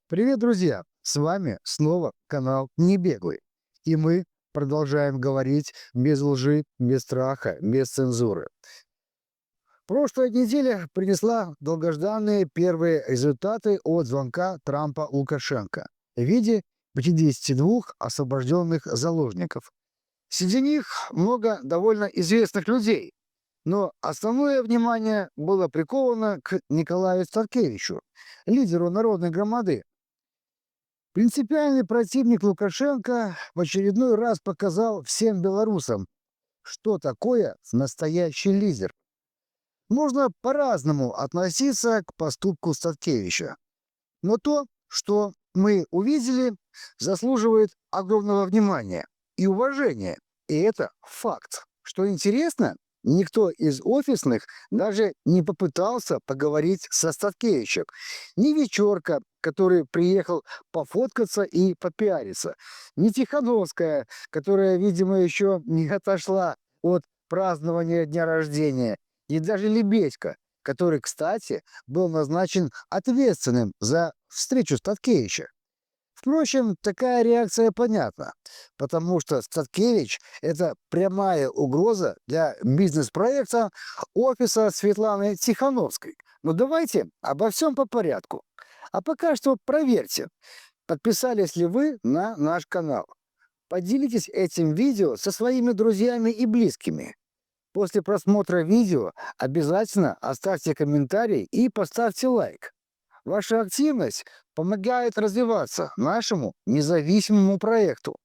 Привет, друзья! С вами снова канал Не Беглый. И мы продолжаем говорить без лжи, без страха, без цензуры. Прошлая неделя принесла долгожданные первые результаты от звонка Трампа Лукашенко в виде 52 освобожденных заложников. Среди них много довольно известных людей, но основное внимание было приковано к Николаю Статкевичу, лидеру народной громады. Принципиальный противник Лукашенко в очередной раз показал всем белорусам, что такое настоящий лидер. Можно по-разному относиться к поступку Статкевича, но то, что мы увидели, заслуживает огромного внимания и уважения. И это факт. Что интересно, никто из офисных даже не попытался поговорить со Статкевичем. Ни Вечерка, который приехал пофоткаться и попиариться, ни Тихановская, которая, видимо, еще не отошла от празднования дня рождения, и даже Лебедько, который, кстати, был назначен ответственным за встречу Статкевича. Впрочем, такая реакция понятна, потому что Статкевич – это прямая угроза для бизнес-проекта офиса Светланы Тихановской. Но давайте обо всем по порядку. А пока что проверьте, подписались ли вы на наш канал. Поделитесь этим видео со своими друзьями и близкими. После просмотра видео обязательно оставьте комментарий и поставьте лайк. Ваша активность помогает развиваться нашему независимому проекту.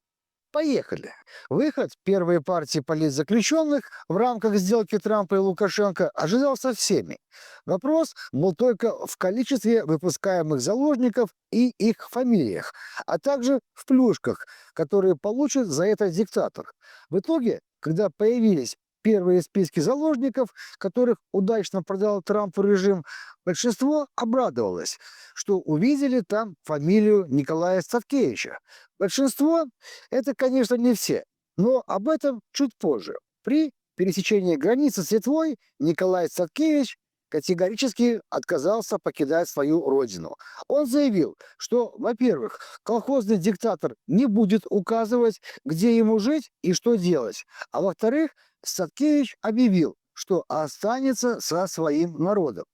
Поехали! Выход первой партии политзаключенных в рамках сделки Трампа и Лукашенко ожидался всеми. Вопрос был только в количестве выпускаемых заложников и их фамилиях, а также в плюшках, которые получит за это диктатор. В итоге, когда появились первые списки заложников, которых удачно продал Трампу режим, большинство обрадовалось, что увидели там фамилию Николая Статкевича. Большинство – это, конечно, не все, но об этом чуть позже. При пересечении границы с Литвой Николай Статкевич категорически отказался покидать свою родину. Он заявил, что, во-первых, колхозный диктатор не будет указывать, где ему жить и что делать, а во-вторых, Статкевич объявил, что останется со своим народом.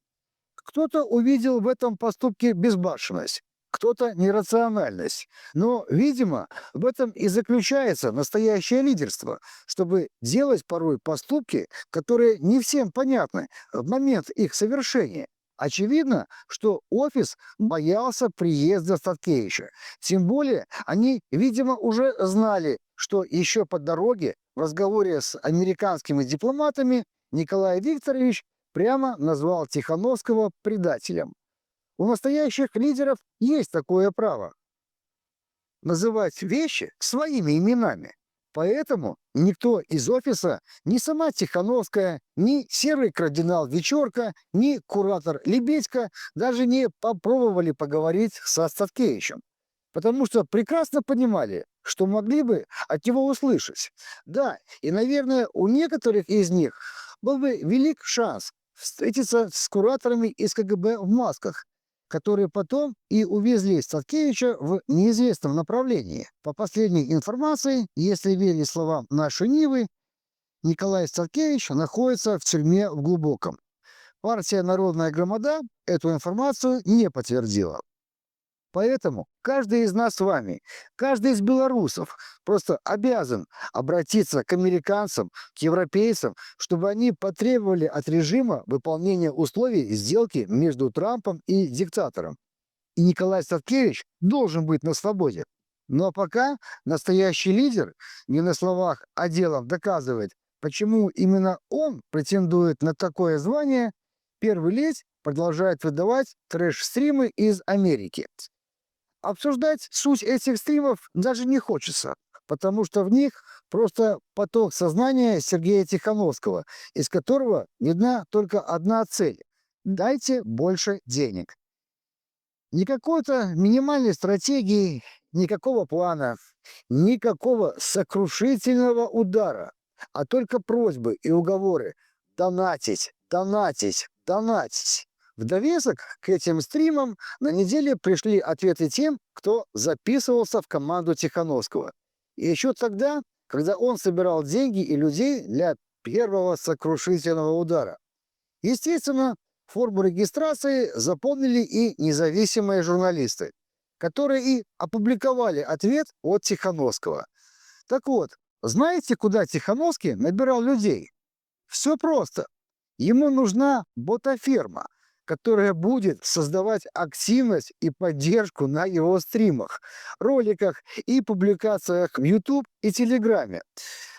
Кто-то увидел в этом поступке безбашенность, кто-то нерациональность. Но, видимо, в этом и заключается настоящее лидерство, чтобы делать порой поступки, которые не всем понятны в момент их совершения. Очевидно, что офис боялся приезда Статкевича. Тем более, они, видимо, уже знали, что еще по дороге в разговоре с американскими дипломатами Николай Викторович прямо назвал Тихановского предателем. У настоящих лидеров есть такое право – называть вещи своими именами. Поэтому никто из офиса, ни сама Тихановская, ни серый кардинал Вечерка, ни куратор Лебедько даже не попробовали поговорить со Статкевичем, потому что прекрасно понимали, что могли бы от него услышать. Да, и, наверное, у некоторых из них был бы велик шанс встретиться с кураторами из КГБ в масках, которые потом и увезли Статкевича в неизвестном направлении. По последней информации, если верить словам нашей Нивы, Николай Статкевич находится в тюрьме в Глубоком. Партия «Народная громада» эту информацию не подтвердила. Поэтому каждый из нас с вами, каждый из белорусов просто обязан обратиться к американцам, к европейцам, чтобы они потребовали от режима выполнения условий сделки между Трампом и диктатором. И Николай Статкевич должен быть на свободе. Но пока настоящий лидер не на словах, а делом доказывает, почему именно он претендует на такое звание, первый ледь продолжает выдавать трэш-стримы из Америки. Обсуждать суть этих стримов даже не хочется, потому что в них просто поток сознания Сергея Тихановского, из которого видна только одна цель – дайте больше денег. Никакой-то минимальной стратегии, никакого плана, никакого сокрушительного удара, а только просьбы и уговоры донатить, донатить, донатить. В довесок к этим стримам на неделе пришли ответы тем, кто записывался в команду Тихановского. И еще тогда, когда он собирал деньги и людей для первого сокрушительного удара. Естественно, форму регистрации заполнили и независимые журналисты, которые и опубликовали ответ от Тихановского. Так вот, знаете, куда Тихановский набирал людей? Все просто. Ему нужна ботаферма, которая будет создавать активность и поддержку на его стримах, роликах и публикациях в YouTube и Телеграме.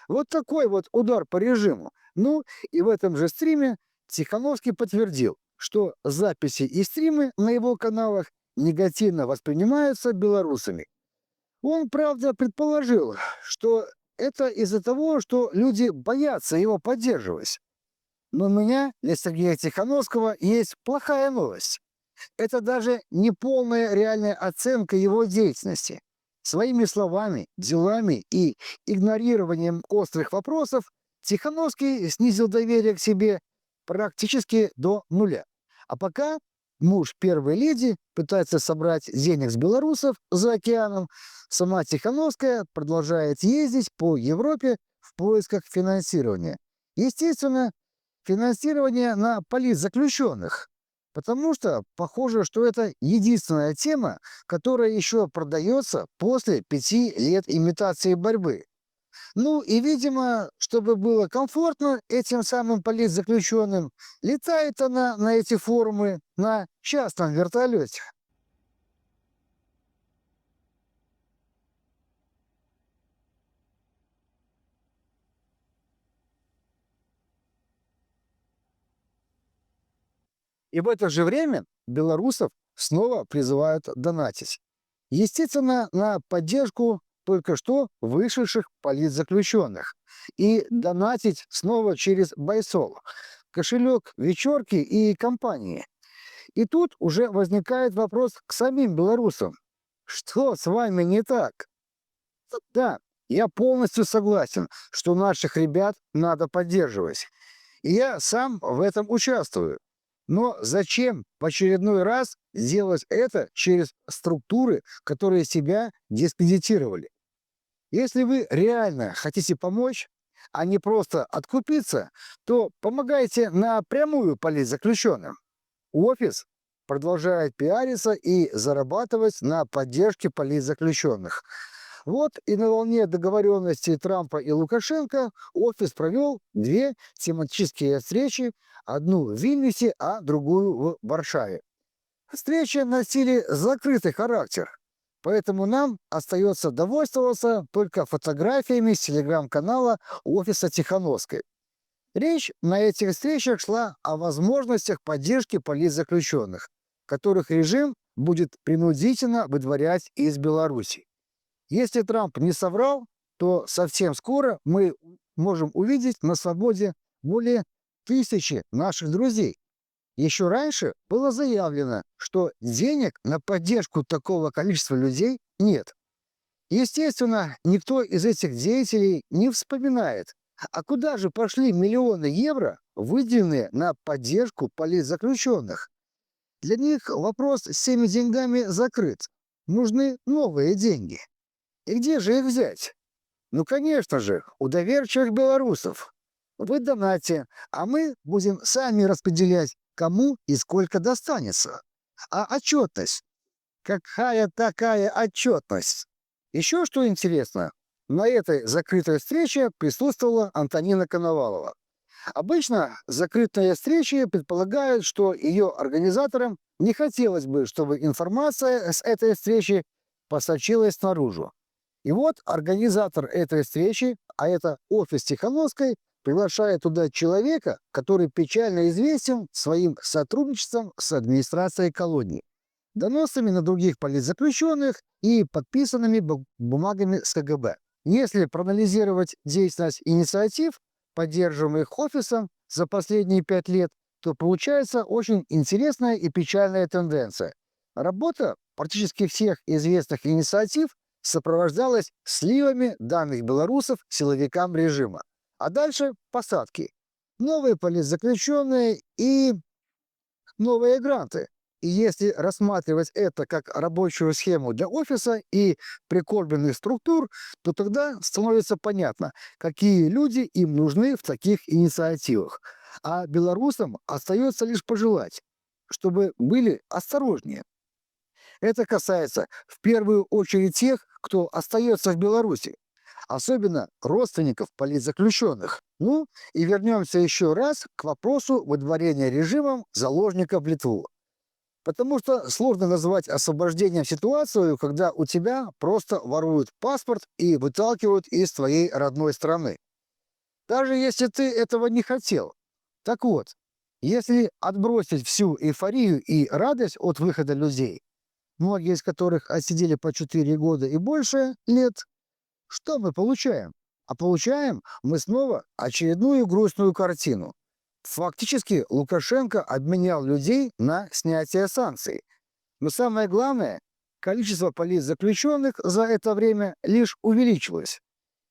Вот такой вот удар по режиму. Ну и в этом же стриме Тихановский подтвердил, что записи и стримы на его каналах негативно воспринимаются белорусами. Он, правда, предположил, что это из-за того, что люди боятся его поддерживать. Но у меня для Сергея Тихановского есть плохая новость. Это даже не полная реальная оценка его деятельности. Своими словами, делами и игнорированием острых вопросов Тихановский снизил доверие к себе практически до нуля. А пока муж первой леди пытается собрать денег с белорусов за океаном, сама Тихановская продолжает ездить по Европе в поисках финансирования. Естественно, финансирование на политзаключенных. Потому что похоже, что это единственная тема, которая еще продается после 5 лет имитации борьбы. Ну и, видимо, чтобы было комфортно этим самым политзаключенным, летает она на эти форумы на частном вертолете. И в это же время белорусов снова призывают донатить. Естественно, на поддержку только что вышедших политзаключенных. И донатить снова через Байсол, кошелек вечерки и компании. И тут уже возникает вопрос к самим белорусам. Что с вами не так? Да, я полностью согласен, что наших ребят надо поддерживать. И я сам в этом участвую. Но зачем в очередной раз делать это через структуры, которые себя дискредитировали? Если вы реально хотите помочь, а не просто откупиться, то помогайте напрямую политзаключенным. Офис продолжает пиариться и зарабатывать на поддержке политзаключенных. Вот и на волне договоренности Трампа и Лукашенко офис провел 2 тематические встречи, одну в Вильнюсе, а другую в Варшаве. Встречи носили закрытый характер, поэтому нам остается довольствоваться только фотографиями с телеграм-канала офиса Тихановской. Речь на этих встречах шла о возможностях поддержки политзаключенных, которых режим будет принудительно выдворять из Беларуси. Если Трамп не соврал, то совсем скоро мы можем увидеть на свободе более 1000 наших друзей. Еще раньше было заявлено, что денег на поддержку такого количества людей нет. Естественно, никто из этих деятелей не вспоминает, а куда же пошли миллионы евро, выделенные на поддержку политзаключенных. Для них вопрос с всеми деньгами закрыт. Нужны новые деньги. И где же их взять? Ну, конечно же, у доверчивых белорусов. Вы донате, а мы будем сами распределять, кому и сколько достанется. А отчетность? Какая такая отчетность? Еще что интересно, на этой закрытой встрече присутствовала Антонина Коновалова. Обычно закрытые встречи предполагают, что ее организаторам не хотелось бы, чтобы информация с этой встречи просочилась наружу. И вот организатор этой встречи, а это офис Тихановской, приглашает туда человека, который печально известен своим сотрудничеством с администрацией колонии, доносами на других политзаключенных и подписанными бумагами с КГБ. Если проанализировать деятельность инициатив, поддерживаемых офисом за последние 5 лет, то получается очень интересная и печальная тенденция. Работа практически всех известных инициатив сопровождалась сливами данных белорусов силовикам режима. А дальше посадки. Новые политзаключенные и новые гранты. И если рассматривать это как рабочую схему для офиса и прикормленных структур, то тогда становится понятно, какие люди им нужны в таких инициативах. А белорусам остается лишь пожелать, чтобы были осторожнее. Это касается в первую очередь тех, кто остается в Беларуси, особенно родственников политзаключенных. Ну и вернемся еще раз к вопросу выдворения режимом заложников в Литву. Потому что сложно назвать освобождением ситуацию, когда у тебя просто воруют паспорт и выталкивают из твоей родной страны. Даже если ты этого не хотел. Так вот, если отбросить всю эйфорию и радость от выхода людей, многие из которых отсидели по 4 года и больше лет, что мы получаем? А получаем мы снова очередную грустную картину. Фактически Лукашенко обменял людей на снятие санкций. Но самое главное, количество политзаключенных за это время лишь увеличилось.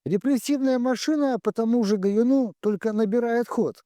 Репрессивная машина по тому же Гаюну только набирает ход.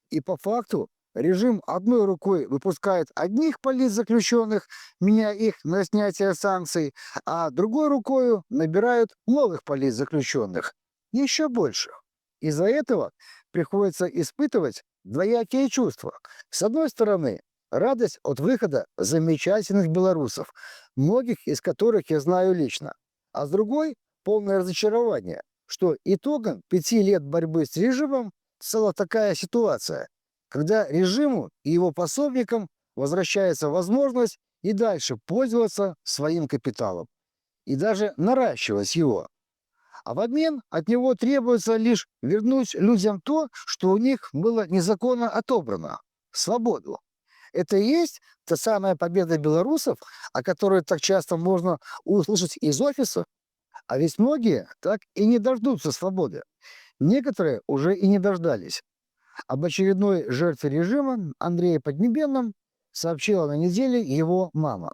И по факту режим одной рукой выпускает одних политзаключенных, меняя их на снятие санкций, а другой рукой набирают новых политзаключенных. Еще больше. Из-за этого приходится испытывать двоякие чувства. С одной стороны, радость от выхода замечательных белорусов, многих из которых я знаю лично. А с другой, полное разочарование, что итогом 5 лет борьбы с режимом стала такая ситуация, когда режиму и его пособникам возвращается возможность и дальше пользоваться своим капиталом, и даже наращивать его. А в обмен от него требуется лишь вернуть людям то, что у них было незаконно отобрано – свободу. Это и есть та самая победа белорусов, о которой так часто можно услышать из офиса. А ведь многие так и не дождутся свободы. Некоторые уже и не дождались. Об очередной жертве режима Андрее Поднебенном сообщила на неделе его мама.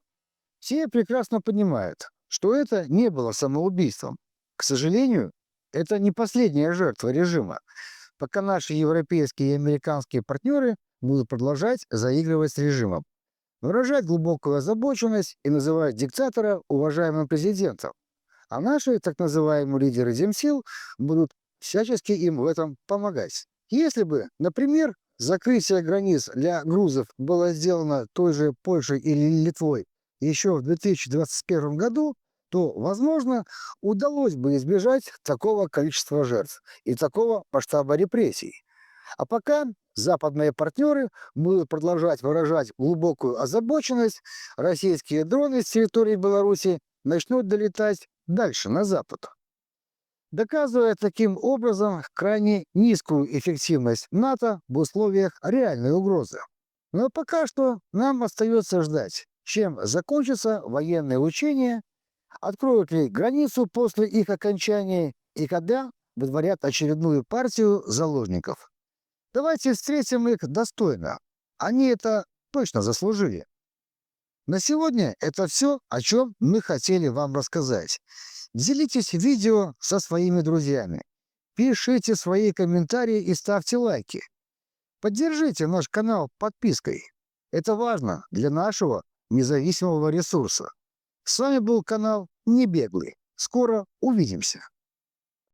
Все прекрасно понимают, что это не было самоубийством. К сожалению, это не последняя жертва режима, пока наши европейские и американские партнеры будут продолжать заигрывать с режимом, выражать глубокую озабоченность и называть диктатора уважаемым президентом. А наши так называемые лидеры земсил будут всячески им в этом помогать. Если бы, например, закрытие границ для грузов было сделано той же Польшей или Литвой еще в 2021 году, то, возможно, удалось бы избежать такого количества жертв и такого масштаба репрессий. А пока западные партнеры будут продолжать выражать глубокую озабоченность, российские дроны с территории Беларуси начнут долетать дальше, на запад, доказывая таким образом крайне низкую эффективность НАТО в условиях реальной угрозы. Но пока что нам остается ждать, чем закончатся военные учения, откроют ли границу после их окончания и когда выдворят очередную партию заложников. Давайте встретим их достойно. Они это точно заслужили. На сегодня это все, о чем мы хотели вам рассказать. Делитесь видео со своими друзьями. Пишите свои комментарии и ставьте лайки. Поддержите наш канал подпиской. Это важно для нашего независимого ресурса. С вами был канал Небеглый. Скоро увидимся.